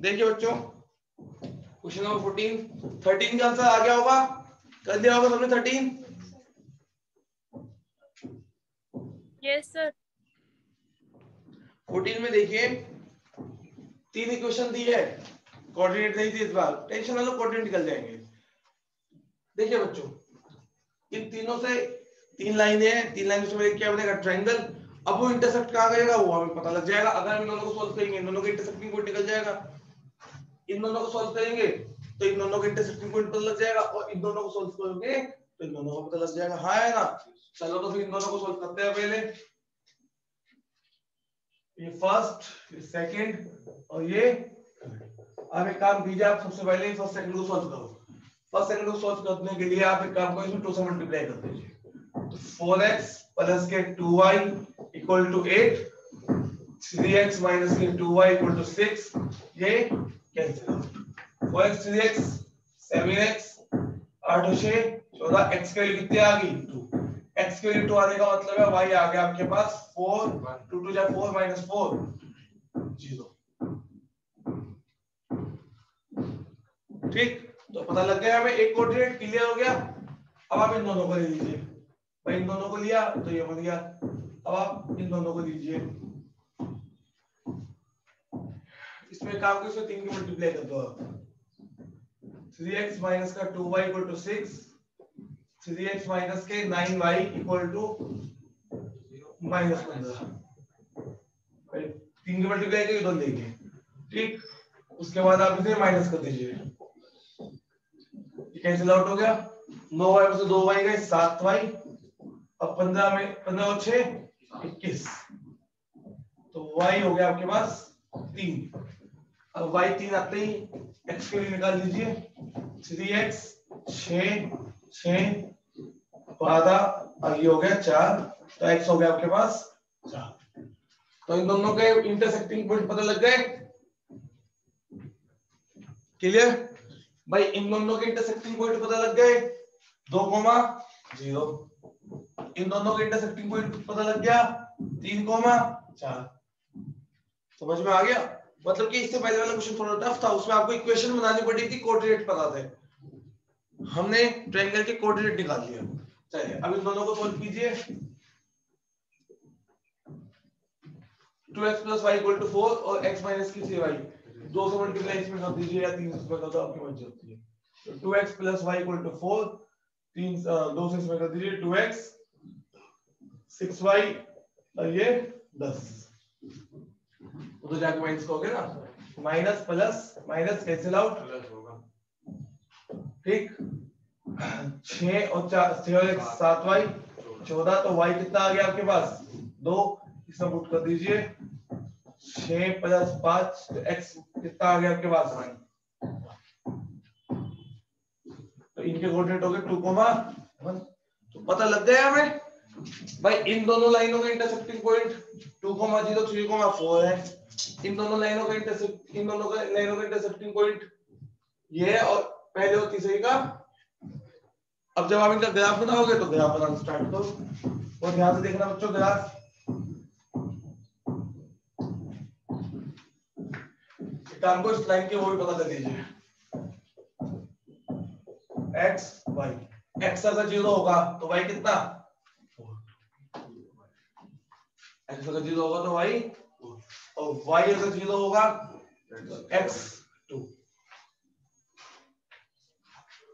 देखिए बच्चों question number 14, 13 का आंसर आ गया होगा, कर दिया होगा सबने 13? Yes sir. 14 में देखिए 3 इक्वेशन दी है, कोऑर्डिनेट नहीं थी इस बार, टेंशन ना लो, कोऑर्डिनेट निकल जाएंगे। देखिए बच्चों इन तीनों से 3 लाइनें हैं, 3 लाइन से क्या बनेगा? ट्रायंगल। अब वो इंटरसेक्ट कहां करेगा वो हमें पता लग जाएगा। अगर हम इन दोनों को सॉल्व करेंगे, इन दोनों का इंटरसेक्टिंग पॉइंट निकल जाएगा। इन दोनों को सॉल्व करेंगे तो इन दोनों का इंटरसेक्टिंग पॉइंट पता लग जाएगा, और इन दोनों को सॉल्व करोगे तो इन दोनों का पता लग जाएगा। हाँ है ना? चलो तो फिर इन दोनों को सॉल्व करते हैं पहले। ये फर्स्ट, ये सेकंड और ये अब एक काम कीजिए, आप सबसे पहले फर्स्ट सेकंड को सॉल्व करो। फर्स्ट सेकंड को सॉल्व करने के लिए आप एक काम करो, इसमें 2 से मल्टीप्लाई कर दीजिए। तो 4x प्लस के 2y equal to 8, 3x minus के 2y इक्वल टू 6, ये cancel out. 4x 3x 7x 8 और 6 14, x के वैल्यू कितनी आ गई? 2। x के वैल्यू 2 आने का मतलब है y आ गया आपके पास 4, 2 2 जा 4 माइनस 4 0। ठीक, तो पता लग गया हमें एक कोऑर्डिनेट क्लियर हो गया। अब आप इन दोनों को ले लीजिए। भाई इन दोनों को लिया तो ये बन गया। अब आप इन दोनों को लीजिए, इसमें काम को इसमें 3 की मल्टीप्लाई कर दो आप। 3x माइनस का 2y equal to 6, 3x minus के 9y इक्वल टू माइनस 15। 3 की मल्टीप्लाई करके 2 लेंगे। ठीक, उसके बाद आप इसे माइनस कर दीजिए, कैंसिल आउट हो गया। 9y में से 2y गए 7y, अब 15 में 15 और 6 21, तो y हो गया आपके पास 3। अब y 3 आते ही x के लिए निकाल दीजिए। 3x 6 आधा और ये हो गया 4, तो x हो गया आपके पास 4। तो इन दोनों के इंटरसेक्टिंग पॉइंट पता लग गए। क्लियर भाई? इन दोनों के इंटरसेक्टिंग पॉइंट पता लग गए 2, 0। इन दोनों के इंटरसेक्टिंग पॉइंट पता लग गया 3, 4। समझ में आ गया? मतलब कि इससे पहले वाला क्वेश्चन थोड़ा टफ था, उसमें आपको इक्वेशन बनानी पड़ी थी, कोऑर्डिनेट पता थे। हमने ट्रायंगल के कोऑर्डिनेट निकाल लिया। चलिए अब इन दोनों को सॉल्व कीजिए। 2x + y = 4 और x - की 3y, 2 से मल्टीप्लाई इसमें कर दीजिए या 3 से कर दो, आपकी मर्जी होती है। तो 2x + y = 4, 2 से इसमें कर दीजिए 2x, 6y और ये 10। उधर जाके माइनस करोगे ना, minus plus minus cancel out plus होगा। ठीक, 6 और 4 6 और 1 7y 14, तो y कितना आ गया आपके पास 2, इसमें पुट कर दीजिए 6 + 5, तो x कितना आ गया आपके पास 1। तो इनके कोऑर्डिनेट हो गए 2, 1। तो पता लग गया हमें भाई इन दोनों लाइनों का इंटरसेक्टिंग पॉइंट 2, 0 3, 4 है। इन दोनों लाइनों का इंटरसेक्टिंग पॉइंट ये है और पहले और तीसरे का। अब जब आप इनका ग्राफ बनाओगे तो ग्राफ बनाना स्टार्ट करो, और ध्यान से देखना बच्चों ग्राफ। काम को इस लाइन के वो भी पता कर दीजिए, x y। x अगर 0 होगा तो y कितना, x अगर 0 होगा तो y, और y अगर 0 होगा तो x 2।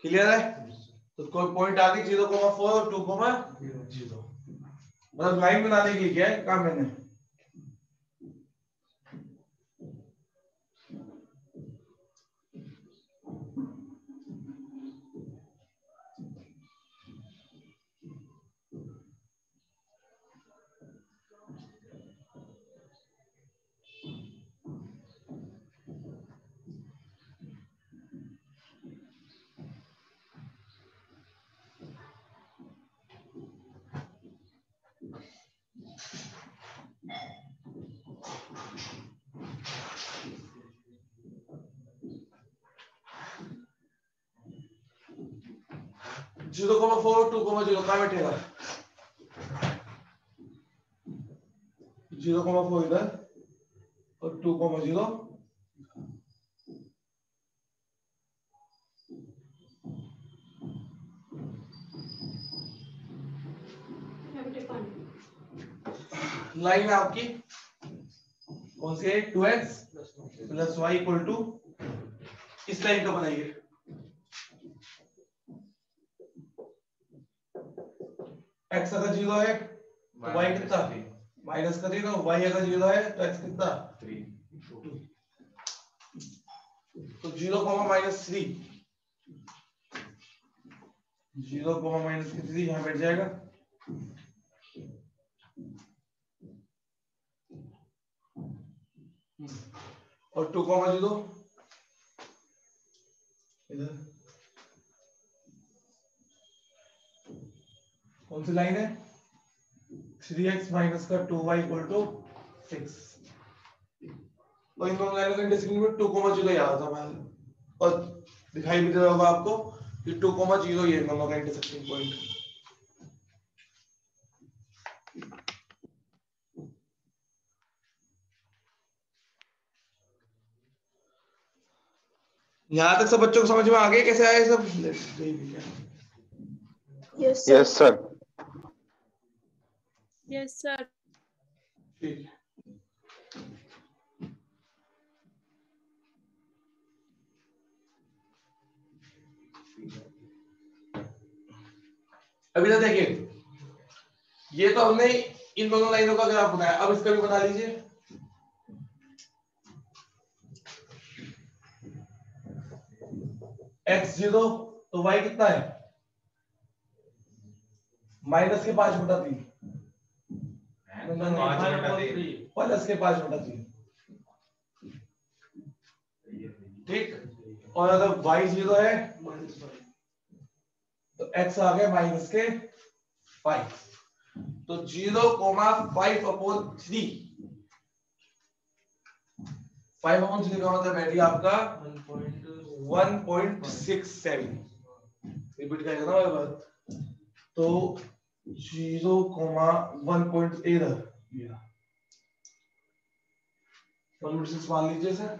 क्लियर है? तो कोई पॉइंट आ गई 0,4 और 2,0, मतलब लाइन बनाने के लिए क्या है काम मैंने। जीरो 4 2,0 कहाँ बैठेगा, 0,4 इधर और 2,0 लाइन है आपकी कौन सी है 2x plus y equal to, इस लाइन का बनाइए। x अगर 0 है तो y कितना माइनस कर देगा, y अगर 0 है तो x कितना 3 तो 0 माइनस 3 0 माइनस 3 यहां बैठ जाएगा। और 2,0 इधर कौन सी लाइन है 3x माइनस का 2y इक्वल टू 6। और इन दोनों लाइनों का इंटरसेक्शन में 2,0 याद था मैं, और दिखाई भी दे रहा होगा आपको कि 2,0 ये दोनों का इंटरसेक्शन पॉइंट। यहां तक सब बच्चों को समझ में आ गया कैसे आए सब? Yes sir. Yes sir. ठीक। अभी तो देखिए ये तो हमने इन दोनों लाइनों का ग्राफ बनाया, अब इसका भी बना लीजिए। x0 तो y कितना है माइनस के 5/3 प्लस के 5/3 ठीक। और अगर y0 है तो x आ गया माइनस के 5 तो 0,5/3 5/3 का मतलब बैठ गया आपका 1.67 रिपीट करेगा ना बार तो 0,1.8 1.6 मान लीजिए सर।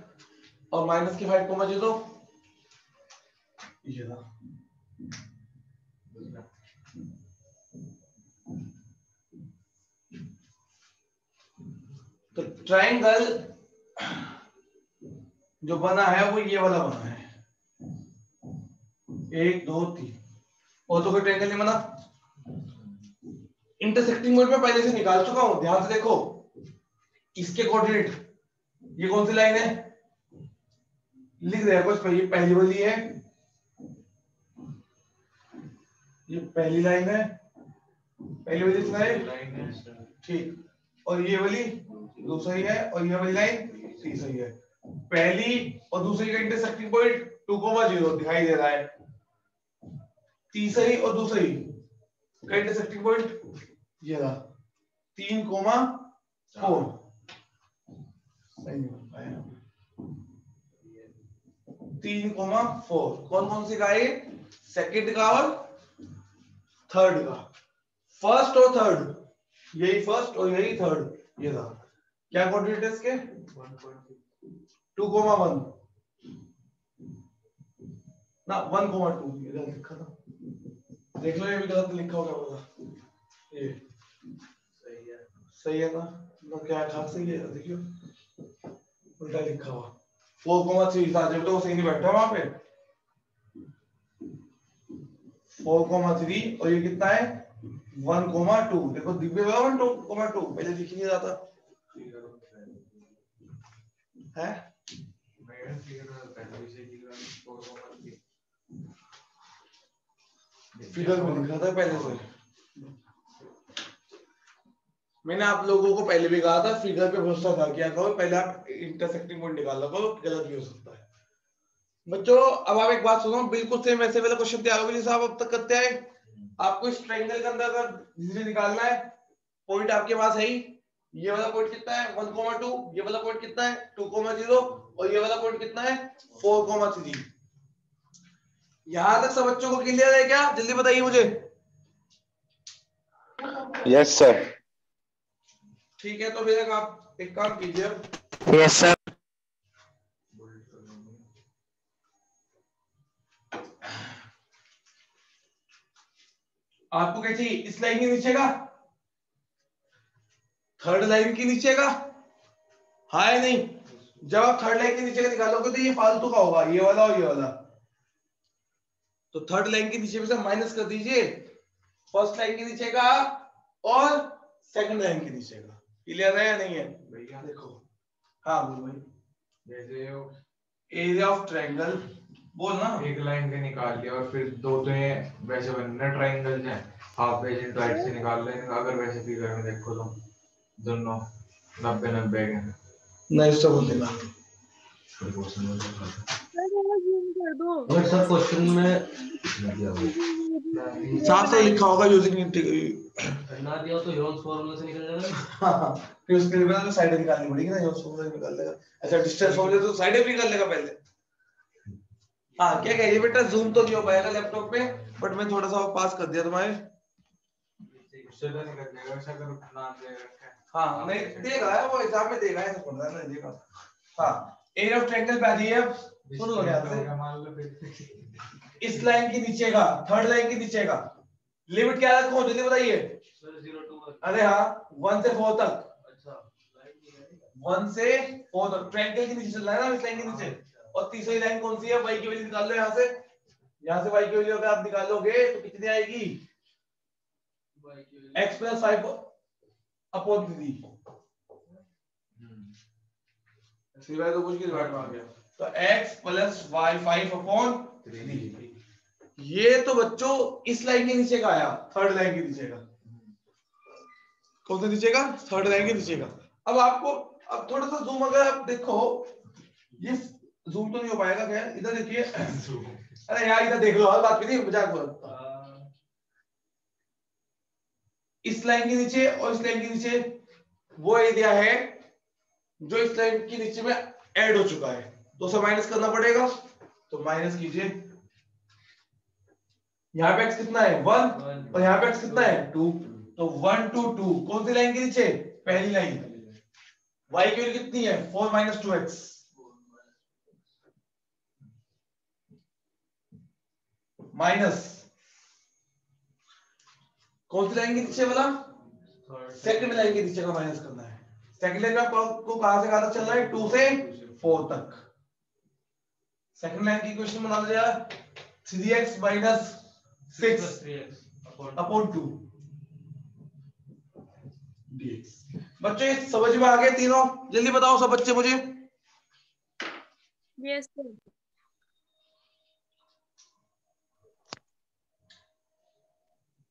और माइनस के 5,0 ये था तो ट्रायंगल जो बना है वो ये वाला बना है 1 2 3 और तो कोई ट्रायंगल नहीं बना। इंटरसेक्टिंग पॉइंट में पहले से निकाल चुका हूं, ध्यान से देखो इसके कोऑर्डिनेट ये कौन सी लाइन है लिख दे कुछ ये पहली वाली है, ये पहली लाइन है, पहली वाली कितना है ठीक, और ये वाली दूसरी है और ये वाली लाइन तीसरी है। पहली और दूसरी का इंटरसेक्टिंग पॉइंट 2,0 दिखाई दे रहा है, तीसरी और दूसरी का इंटरसेक्टिंग पॉइंट ये रहा 3,4 3,4 कौन कौन सी का है सेकंड का और थर्ड का, फर्स्ट और थर्ड यही फर्स्ट और यही थर्ड ये रहा। क्या कोऑर्डिनेट है इसके 2,1 ना 1,2 ये गलत लिखा था, देख लो ये भी गलत लिखा होगा पता ये सही है ना क्या था सही है देखियो उल्टा लिखा हुआ 4,3 था जब तो वो सही नहीं बैठा वहां पे 4,3 और ये कितना है 1,2 देखो दिव्य 1,2 पहले दिख नहीं रहा था है फिगर में लिखा था पहले से, मैंने आप लोगों को पहले भी कहा था फिगर पे भरोसा था क्या कहो पहले आप इंटरसेक्टिंग पॉइंट निकाल लो, गलत भी हो सकता है बच्चों। अब आप एक बात सुनो बिल्कुल सेम वैसे वाला क्वेश्चन तैयार होगा जैसे आप अब तक करते आए। आपको इस ट्रायंगल के अंदर अगर जिसे निकालना है पॉइंट आपके पास है ही, ये वाला पॉइंट कितना है 1,2 ये वाला पॉइंट कितना है 2,0 और ये वाला पॉइंट कितना है 4,3। यहां तक सब बच्चों को क्लियर है क्या जल्दी बताइए मुझे। Yes sir. ठीक है तो फिर आप एक काम कीजिए यस सर। आपको क्या चाहिए इस लाइन के नीचे का थर्ड लाइन के नीचे का, हाँ या नहीं? जब आप थर्ड लाइन के नीचे का निकालोगे तो ये फालतू का होगा, ये वाला और ये वाला। तो थर्ड लाइन के नीचे में से माइनस कर दीजिए फर्स्ट लाइन के नीचे का और सेकंड लाइन के नीचे का। क्लियर है या नहीं है भैया? देखो हाँ बोल भाई। जैसे एरिया ऑफ ट्रायंगल बोल ना। एक लाइन के निकाल लिया और फिर दो तो ये वैसे बनना ट्रायंगल है, हाफ बेज इनटू हाइट से निकाल लेंगे। अगर वैसे फिगर में देखो तो दोनों 90-90 के नहीं उससे बोल देगा। अगर सब क्वेश्चन में साफ से लिखा होगा यूजिंग ना दिया तो योन्स फार्मूला से निकल जाएगा। हाँ फिर उसके लिए तो साइड निकालनी पड़ेगी ना, योन्स फार्मूला से निकाल लेगा। अच्छा डिस्टेंस फार्मूला तो साइड भी निकाल लेगा पहले। हाँ क्या कह रही बेटा, जूम तो नहीं हो पाएगा लैपटॉप पे, बट मैं थोड़ा सा पास कर दिया तुम्हारे। हाँ नहीं देगा वो एग्जाम में देगा, ऐसा पढ़ना है नहीं देगा। हाँ एरिया ऑफ ट्रायंगल पे आ रही है, सुन लो ध्यान से। इस लाइन के नीचे का, थर्ड लाइन के नीचे का लिमिट क्या रखो जल्दी बताइए। 0 to 1। अरे हाँ 1 से 4 तक। अच्छा 1 से 4 तक ट्रायंगल के नीचे चल रहा है ना, इस लाइन के नीचे। और तीसरी लाइन कौन सी है? y की वैल्यू निकाल लो यहाँ से। यहाँ से y की वैल्यू अगर आप निकालोगे तो कितनी आएगी? x + 5/3। सिवाय तो कुछ की डिवाइड में आ गया, तो x + y 5/3। ये तो बच्चों इस लाइन के नीचे का आया, थर्ड लाइन के नीचे का। कौन से नीचे का? थर्ड लाइन के नीचे का। अब आपको अब थोड़ा सा जूम अगर आप देखो, ये जूम तो नहीं हो पाएगा खैर, इधर देखिए। अरे यार इधर देख लो, हर बात पे नहीं मजाक बोलता। इस लाइन के नीचे और इस लाइन के नीचे वो एरिया है जो इस लाइन के नीचे में ऐड हो चुका है, तो उसे माइनस करना पड़ेगा। तो माइनस कीजिए, यहाँ पे x कितना है 1 और यहाँ पे x कितना है 2, तो 1 to 2 कौन सी लाइन के नीचे? पहली लाइन। y की वैल्यू कितनी है? 4 - 2x। माइनस कौन सी लाइन के नीचे वाला? सेकंड लाइन के नीचे का माइनस करना है। सेकंड लाइन में आपको कहां से कहां तक चलना है? 2 से 4 तक। सेकंड लाइन की इक्वेशन बना लिया 3x - 6/2 dx। बच्चों ये समझ में आ गए तीनों? जल्दी बताओ सब बच्चे मुझे। Yes sir.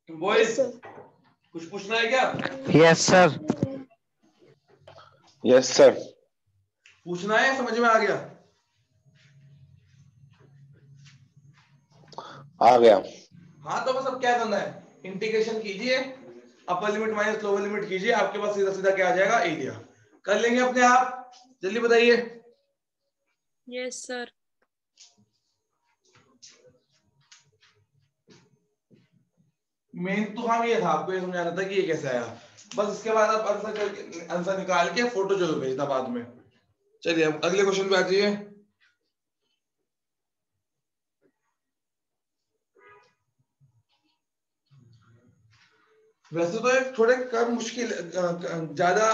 बॉयज कुछ पूछना है क्या? Yes sir. Yes sir. पूछना है? समझ में आ गया? आ गया। हाँ तो बस अब क्या करना है, इंटीग्रेशन कीजिए, upper limit minus lower limit कीजिए, आपके पास सीधा सीधा क्या आ जाएगा? एरिया। कर लेंगे अपने आप? जल्दी बताइए। Yes sir. मेन तो हम ये था आपको ये समझाना था कि ये कैसे आया, बस इसके बाद आप आंसर निकाल के फोटो जरूर भेजना बाद में। चलिए अब अगले क्वेश्चन पे आ जाइए। वैसे तो एक थोड़े कम मुश्किल, ज्यादा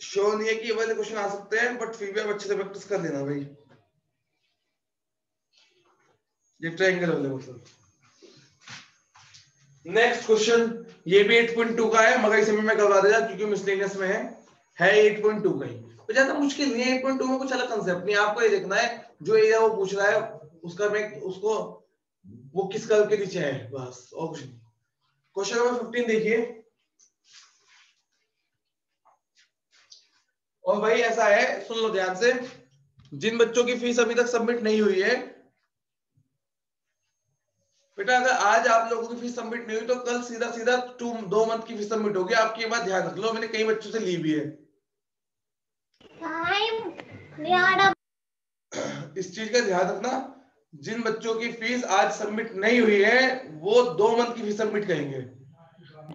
श्योर नहीं है कि ये वाले क्वेश्चन आ सकते हैं, बट फिर भी आप अच्छे से प्रैक्टिस कर लेना भाई। ये ट्रायंगल वाले क्वेश्चन। नेक्स्ट क्वेश्चन ये भी 8.2 का है, मगर इसे मैं करवा देगा क्योंकि मिसलेनियस में है 8.2 का ही, तो ज्यादा मुश्किल नहीं है। 8.2 में कुछ अलग कंसेप्ट नहीं, आपको ये देखना है जो एरिया वो पूछ रहा है उसका मैं उसको वो किस कर्व के नीचे है, बस और कुछ नहीं। क्वेश्चन नंबर 15 देखिए। और भाई ऐसा है, सुन लो ध्यान से, जिन बच्चों की फीस अभी तक सबमिट नहीं हुई है बेटा, अगर आज आप लोगों की फीस सबमिट नहीं हुई तो कल सीधा सीधा 2 मंथ की फीस सबमिट होगी आपकी। ये बात ध्यान रख लो, मैंने कई बच्चों से ली भी है इस चीज का ध्यान रखना। जिन बच्चों की फीस आज सबमिट नहीं हुई है वो 2 मंथ की फीस सबमिट करेंगे।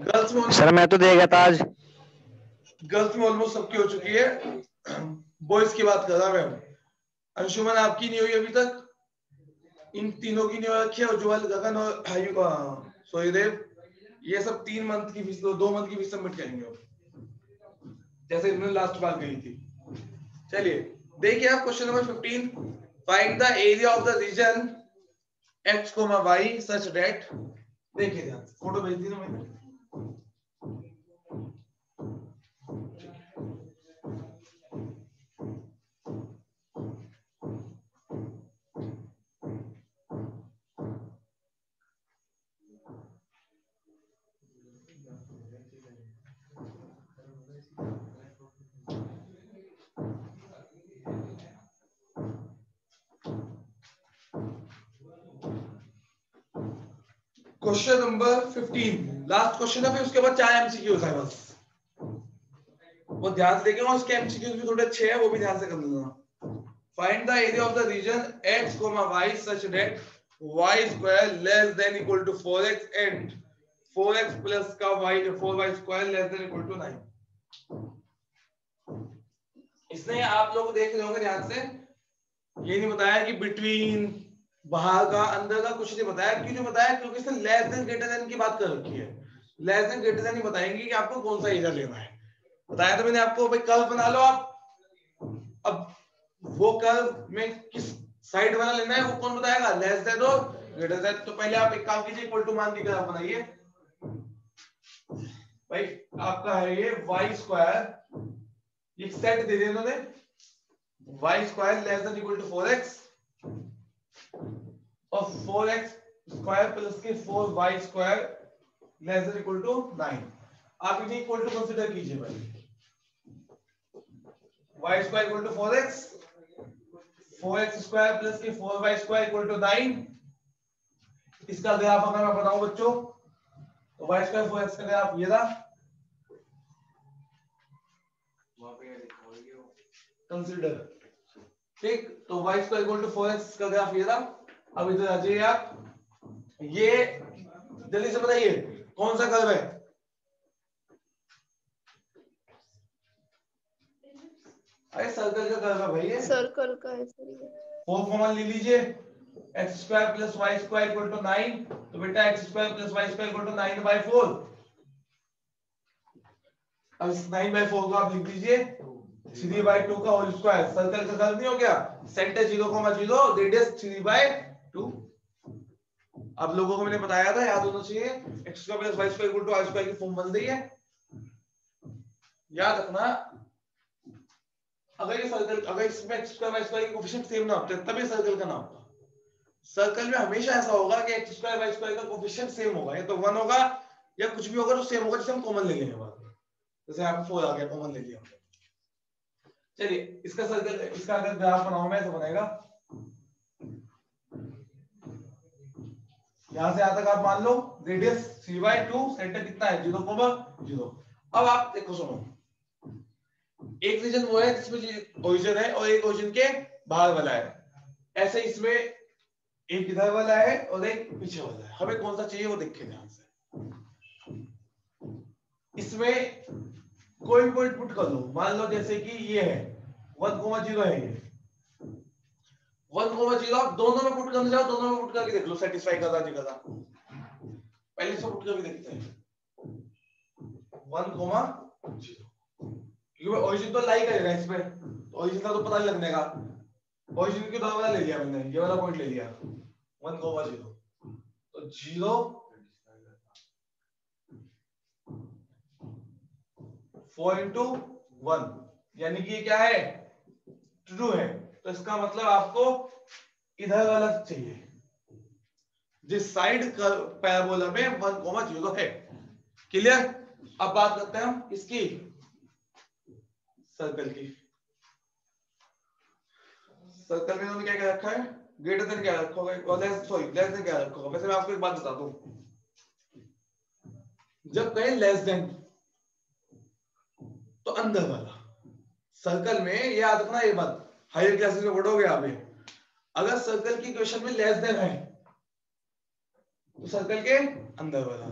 गर्ल्स में सर मैं तो देगा था आज। गर्ल्स में ऑलमोस्ट सबकी हो चुकी है, बॉयज की बात कर रहा मैं। अंशुमन आपकी नहीं हुई अभी तक, इन तीनों की नहीं हो रखी है, उज्जवल, गगन और सोईदेव, ये सब 3 मंथ की फीस 2 मंथ की फीस सबमिट करेंगे। जैसे इन्होंने लास्ट बार कही थी। चलिए देखिए आप question number 15, find the area of the region x, y such that, देखिए ध्यान से, फोटो भेज दी ना मैंने। क्वेश्चन नंबर 15 लास्ट क्वेश्चन है, फिर उसके बाद 4 एमसीक्यूज है बस, वो ध्यान से देखें, और उसके एमसीक्यूज भी थोड़े अच्छे हैं, वो भी ध्यान से कर लेना। Find the area of the region x, y such that y square less than equal to 4x and 4x plus का y 4y square less than equal to 9। इसने आप लोग देख रहे होंगे ध्यान से, ये नहीं बताया कि बिटवीन, बाहर का अंदर का कुछ नहीं बताया। क्यों नहीं बताया? क्योंकि इसने लेस देन ग्रेटर देन की बात कर रखी है। लेस देन ग्रेटर देन ही बताएंगे कि आपको कौन सा एरिया लेना है। बताया तो मैंने आपको, भाई कर्व बना लो आप। अब वो कर्व में किस साइड वाला लेना है वो कौन बताएगा? लेस देन और ग्रेटर देन। तो पहले आप एक काम कीजिए, इक्वल टू मान की ग्राफ बनाइए। भाई आपका है ये y स्क्वायर, ये सेट दे दिया इन्होंने, y square less than equal to 4x और 4x स्क्वायर प्लस के 4y square less than equal to 9। आप इन्हें इक्वल टू कंसीडर कीजिए भाई। y square equal to 4x, 4x square plus के 4y स्क्वायर इक्वल टू 9। इसका graph अगर मैं बताऊं बच्चों, तो y स्क्वायर 4x का ग्राफ ये था, कंसीडर, ठीक। तो y square equal to 4x का ग्राफ ये था। अब इधर आ जाइए आप, ये जल्दी से बताइए कौन सा कर्व है? अरे सर्कल का कर्व है भाई, ये सर्कल का है सर ये। 4 कॉमन ले लीजिए, x square plus y square equal to 9। तो बेटा x square plus y square equal to 9/4। अब इस 9/4 को आप लिख दीजिए 3/2 का होल स्क्वायर। सर्कल का कर्व नहीं हो गया? Centre 0,0, radius 3/2। अब लोगों को मैंने बताया था, याद होना चाहिए, x square plus y square equal to r square की फॉर्म बन रही है, याद रखना। अगर ये सर्कल, अगर इसमें x स्क्वायर y स्क्वायर के कोएफिशिएंट सेम ना होते तब ये सर्कल का नाम होगा। सर्कल में हमेशा ऐसा होगा कि x स्क्वायर y स्क्वायर का कोएफिशिएंट सेम होगा, या तो 1 होगा या कुछ भी होगा तो सेम होगा, जिसे हम कॉमन ले लेंगे बाद में। जैसे यहाँ पे 4 आ गया, कॉमन ले लिया हमने। चलिए इसका सर्कल, इसका अगर ग्राफ बनाऊं मैं, ऐसा बनेगा। यहां से यहां तक आप मान लो रेडियस 3/2, सेंटर कितना है? 0,0। अब आप देखो, सुनो, एक रीजन वो है जिसमें ओरिजिन है और एक ओरिजिन के बाहर वाला है। ऐसे इसमें एक इधर वाला है और एक पीछे वाला है। हमें कौन सा चाहिए वो देखिए ध्यान से। इसमें कोई पॉइंट पुट कर लो, मान लो जैसे कि ये है 1,0 है, ये 1,0 आप दोनों में पुट करने जाओ, दोनों में पुट करके देख लो सेटिस्फाई कर रहा नहीं कर रहा। पहले इसको पुट करके देखते हैं 1,0, क्योंकि ओरिजिन तो लाई करेगा इसमें, तो ओरिजिन का तो पता नहीं लगने का। ओरिजिन की वाला ले लिया मैंने, ये वाला पॉइंट ले लिया 1,0, तो 0 4 into 1, यानी कि ये क्या है? ट्रू है। तो इसका मतलब आपको इधर वाला चाहिए, जिस साइड पैराबोला में 1,0 है। क्लियर? अब बात करते हैं हम किसकी? सर्कल की। सर्कल में उन्होंने क्या क्या रखा है? ग्रेटर देन क्या रखा होगा, और लेस देन क्या रखा होगा। वैसे मैं आपको एक बात बताता हूं, जब कहें लेस देन तो अंदर वाला सर्कल में, ये याद रखना ये बात, हायर क्लासेस में पढ़ोगे आप ये। अगर सर्कल की क्वेश्चन में लेस देन है तो सर्कल के अंदर वाला,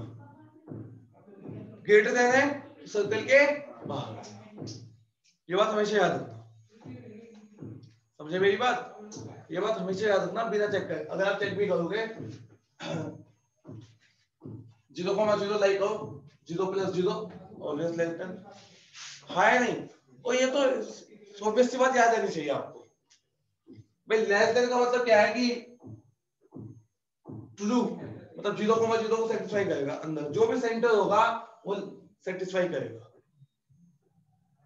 ग्रेटर देन है तो सर्कल के बाहर। ये बात हमेशा याद रखना, समझे मेरी बात? ये बात हमेशा याद रखना बिना चेक करे। अगर आप चेक भी करोगे 0,0 लाइक हो, 0 + 0 ऑलवेज लेस देन, हाँ या नहीं? और ये तो ऑब्वियस सी बात याद रहनी चाहिए आपको भाई। लेस देन का मतलब क्या है कि ट्रू, मतलब 0,0 को सेटिस्फाई करेगा, अंदर जो भी सेंटर होगा वो सेटिस्फाई करेगा।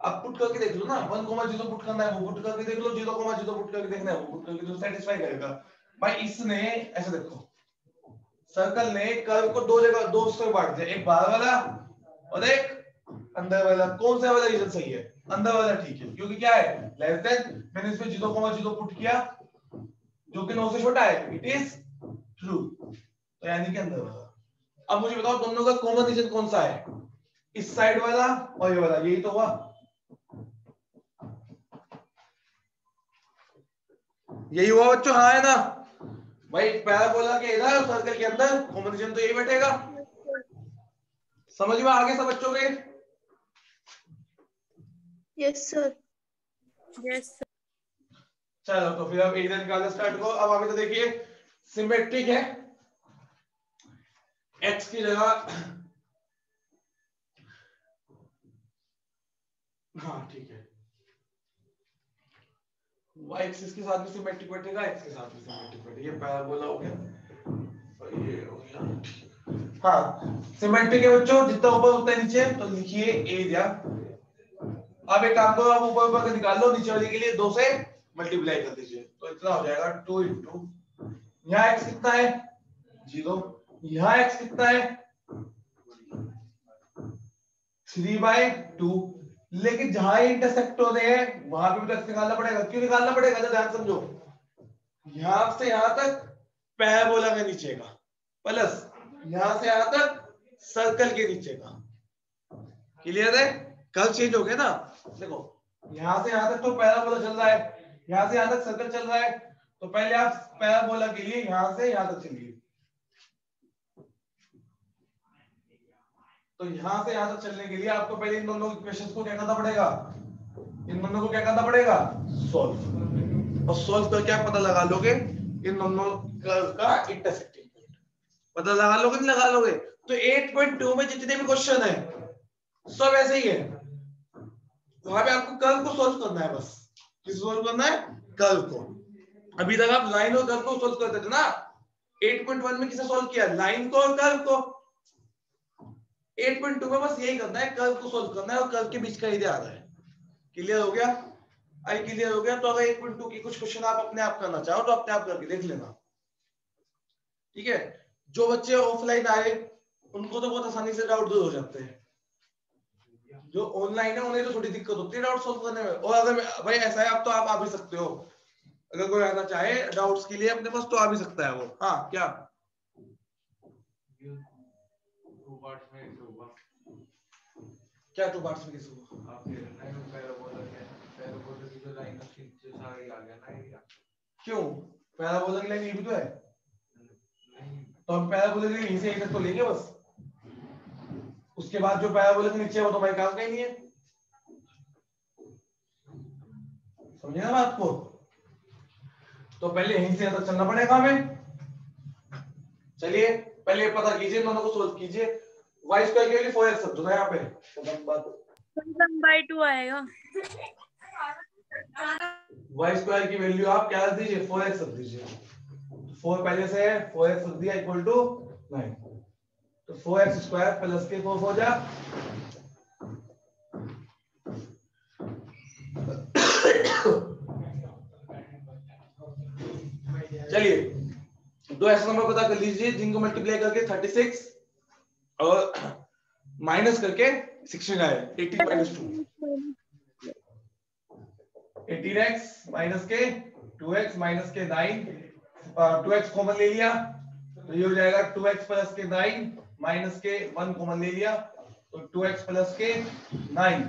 आप पुट करके देख लो ना, 1,0 पुट करना है वो पुट करके देख लो, 0,0 पुट करके देखना है वो पुट करके, जो सेटिस्फाई करेगा। भाई इसने ऐसे देखो, सर्कल ने कर्व को दो जगह, दो हिस्सों में बांट दिया, एक बाहर वाला और एक अंदर वाला। कौन सा वाला रीजन सही है? अंदर वाला ठीक है, क्योंकि क्या है लेस देन, मैंने इसमें 0,0 पुट किया जो कि 9 से छोटा है, इट इज ट्रू, तो यानी कि अंदर वाला। अब मुझे बताओ दोनों का कॉमन रीजन कौन सा है? इस साइड वाला और ये वाला, यही तो हुआ। यही हुआ बच्चों, हाँ है ना भाई? पैराबोला के इधर और सर्कल के अंदर कॉमन रीजन तो यही बैठेगा। समझ में आगे सब बच्चों के? Yes sir. Yes sir. चलो तो फिर अब इधर निकालना स्टार्ट करो। अब अभी तो देखिए सिमेट्रिक है, x की जगह, हाँ ठीक है, y एक्सिस के साथ भी सिमेट्रिक बैठेगा, x के साथ भी सिमेट्रिक बैठेगा। ये पैराबोला हो गया और ये हो गया। हाँ सिमेट्रिक है बच्चों, जितना ऊपर उतना नीचे, तो लिखिए a दिया। अब एक काम करो, आप ऊपर ऊपर का निकाल लो, नीचे वाले के लिए 2 से मल्टीप्लाई कर दीजिए, तो इतना हो जाएगा 2 इंटू, यहाँ x कितना है 0, यहाँ x कितना है 3/2, लेकिन जहां इंटरसेक्ट हो रहे हैं वहां पे भी तो x निकालना पड़ेगा। क्यों निकालना पड़ेगा? तो ध्यान समझो, यहां से यहां तक पैराबोला के नीचे का, प्लस यहां से यहां तक सर्कल के नीचे का। क्लियर है? कल चेंज हो गया ना, देखो यहां से यहां तक तो पैराबोला चल रहा है, यहां से यहां तक सर्कल चल रहा है, तो पहले आप पैराबोला के लिए यहां से यहां तक चलिए, तो यहां से यहां तक चलने के लिए आपको पहले इन दोनों इक्वेशंस को क्या करना पड़ेगा? इन दोनों को क्या करना पड़ेगा? सॉल्व। और सॉल्व करके आप पता लगा लोगे इन दोनों कर्व का इंटरसेक्टिंग पॉइंट, पता लगा लोगे नहीं लगा लोगे? तो 8.2 में जितने भी क्वेश्चन है सब ऐसे ही है, वहां पे आपको कर्व को सॉल्व करना है, बस किस सॉल्व करना है? कर्व को। अभी तक आप लाइन और कर्व को सॉल्व करते थे ना, 8.1 में किसे सॉल्व किया? लाइन को और कर्व को। 8.2 में बस यही करना है, कर्व को सॉल्व करना है और कर्व के बीच का एरिया आ रहा है। क्लियर हो गया? आई क्लियर हो गया? तो अगर 8.2 की कुछ क्वेश्चन आप अपने आप करना चाहो तो अपने आप करके देख लेना, ठीक है? जो बच्चे ऑफलाइन आए उनको तो बहुत आसानी से डाउट दूर हो जाते हैं, जो ऑनलाइन है उन्हें तो थोड़ी दिक्कत होती है डाउट सॉल्व करने में। और अगर भाई ऐसा है, आप तो आप आ भी सकते हो, अगर कोई आना चाहे डाउट्स के लिए अपने पास तो आ भी सकता है वो। हाँ क्या? क्या 2 पार्ट्स में कैसे होगा? आपके लाइन में पैराबोला के, पैराबोला की जो लाइन उसकी नीचे सारी आ गया ना एरिया। क्यों? पैराबोला की लाइन ये भी तो है, नहीं तो हम पैराबोला के लिए यहीं से यहीं तक तो लेंगे बस, उसके बाद जो पैराबोला के नीचे है वो तो हमारे काम का ही नहीं है। समझे ना बात को? तो पहले यहीं से यहां तक चलना पड़ेगा हमें। चलिए पहले पता कीजिए, दोनों को सोल्व कीजिए। y स्क्वायर के लिए 4x रख दो ना यहाँ पे, खत्म बात। 1/2 आएगा। y स्क्वायर की वैल्यू आप क्या रख दीजिए? 4x रख दीजिए। 4 पहले से है, 4x रख दिया इक्वल टू 9, तो 4x स्क्वायर प्लस के 4 हो जा, चलिए 2 ऐसे नंबर पता कर लीजिए जिनको मल्टीप्लाई करके 36 और माइनस करके 16 आए। 18 माइनस 2, 18x माइनस के 2x माइनस के 9, 2x कॉमन ले लिया तो ये हो जाएगा 2x प्लस के 9 माइनस के 1 कॉमन ले लिया तो 2x प्लस के 9,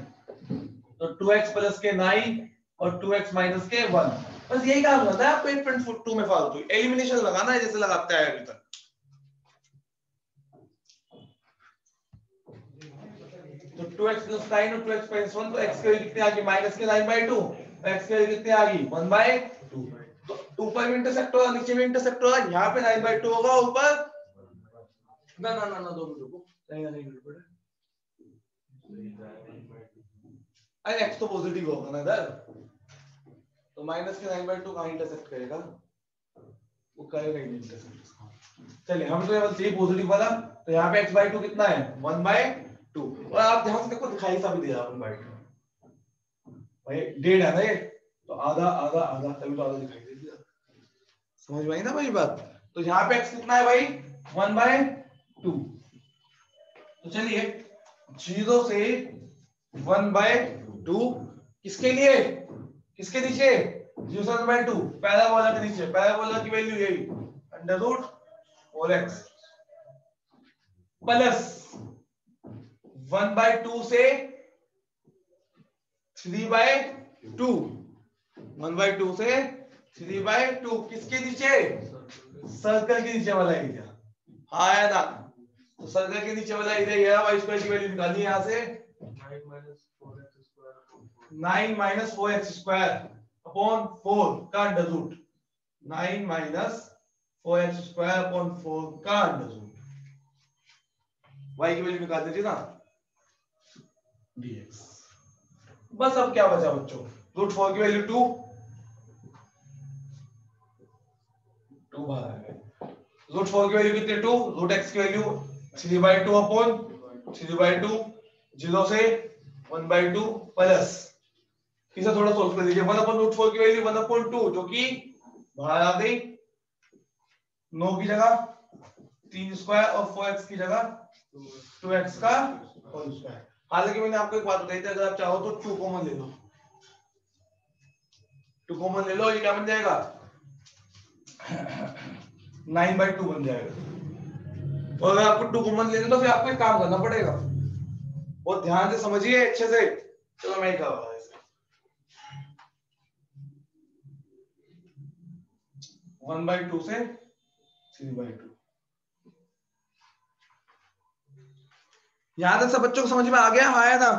तो 2x प्लस के 9 और 2x माइनस के 1। बस यही काम करना है आपको 8.2 में फालतू एलिमिनेशन लगाना है जैसे लगाता है अभी तक। तो 2x प्लस 9 और 2x माइनस 1, तो x की वैल्यू कितनी आ गई? माइनस के 9/2, x की वैल्यू कितनी आ गई? 1/2। तो ऊपर भी इंटरसेक्ट होगा नीचे भी इंटरसेक्ट होगा, यहाँ पे 9/2 होगा ऊपर, ना ना ना ना 2 मिनट रुको, नहीं नहीं मिनट पड़े, अरे x तो पॉजिटिव होगा ना इधर, तो माइनस के 9/2 कहाँ इंटरसेक्ट करेगा, वो करेगा ही नहीं इंटरसेक्ट। चलिए हम तो ये बस ये पॉजिटिव वाला, तो यहाँ पे x/2 कितना है 1/2, और आप ध्यान से देखो दिखाई सा भी दिया 1/2 भाई, डेढ़ है ना ये, तो आधा आधा आधा, तभी तो आधा दिखाई दे दिया। समझ में आई ना भाई बात। तो यहाँ पे x कितना है भाई 1/2। तो चलिए 0 से 1/2 किसके लिए, किसके नीचे 0 से 1/2 पैराबोला के नीचे, पैराबोला की वैल्यू यही √4x प्लस 1/2 से 3/2, 1/2 से 3/2 किसके नीचे, सर्कल के नीचे वाला एरिया। हाँ है ना, तो सर्कल के नीचे वाला एरिया ये है, y स्क्वायर की वैल्यू निकालिए यहाँ से 9 - 4x² अपॉन 4 का अंडर रूट, 9 - 4x² अपॉन 4 का अंडर रूट, y की वैल्यू निकाल दीजिए ना dx। बस अब क्या बचा बच्चों, √4 की वैल्यू 2 बाहर आ गए, √4 की वैल्यू कितनी 2, √x की वैल्यू 3/2 अपॉन 3/2, 0 से 1/2 प्लस, इसे थोड़ा सोल्व कर लीजिए, 1/√4 की वैल्यू 1/2 जो कि बाहर आ गई 9 की जगह 3² और 4x की जगह 2x का होल स्क्वायर। हालांकि मैंने आपको एक बात बताई थी, अगर आप चाहो तो 2 कॉमन ले लो, 2 कॉमन ले लो, ये क्या बन जाएगा 9/2 बन जाएगा। और अगर आपको 2 कॉमन लेने तो फिर आपको एक काम करना पड़ेगा, बहुत ध्यान से समझिए अच्छे से। चलो मैं ही कर रहा हूं इसे 1/2 से 3/2। यहां तक सब बच्चों को समझ में आ गया, आया ना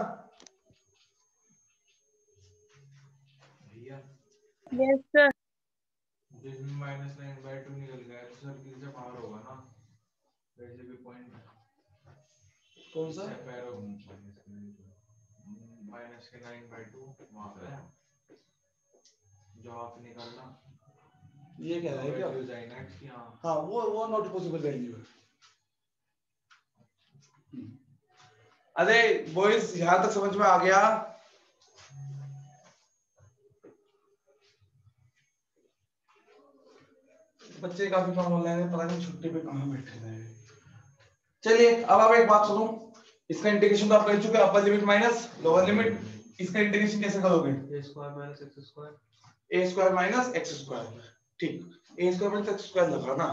भैया यस सर। जिसमें -9/2 निकल गया तो सर्किल से बाहर होगा ना, वैसे भी पॉइंट कौन सा पैरो माइनस के 9/2 वहां पे जो आप निकालना, ये कह रहा है क्या, जाएगा कि हाँ वो नॉट पॉसिबल वैल्यू है। अरे बॉयज यहां तक समझ में आ गया, बच्चे काफी कम ऑनलाइन है, पता नहीं छुट्टी पे कहां बैठे रहे। चलिए अब आप एक बात सुनो, इसका इंटीग्रेशन तो आप कर चुके, upper limit minus lower limit, इसका इंटीग्रेशन कैसे करोगे, a² - x², ठीक, a² - x² लगा ना,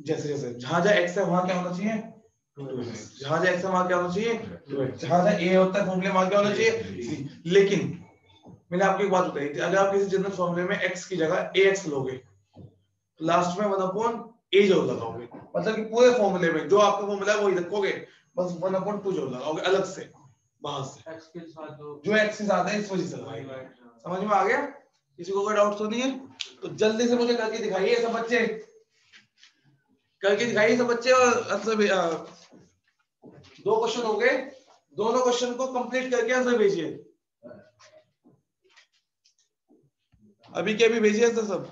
जैसे जैसे जहां जहां x है वहां क्या होना चाहिए 2x, जहां जहां x है वहां क्या होना चाहिए 2x, जहां जहां a होता है फॉर्मूले वहां क्या होना चाहिए 3। लेकिन मैंने आपको एक बात बताई थी, अगर आप किसी जनरल फॉर्मूले में x की जगह ax लोगे, लास्ट में 1/a जोड़ लगाओगे, मतलब कि पूरे फॉर्मूले में जो आपका फॉर्मूला है वही रखोगे, बस 1/2 जोड़ लगाओगे अलग से बाहर से, x के साथ जो x के साथ है इस वजह से लगाएंगे। समझ में आ गया, किसी को कोई डाउट तो नहीं है, तो जल्दी से मुझे करके दिखाइए सब बच्चे, करके दिखाइए सब बच्चे। और मतलब 2 क्वेश्चन हो गए, दोनों क्वेश्चन को कंप्लीट करके आंसर भेजिए, अभी के अभी भेजिए आंसर सब।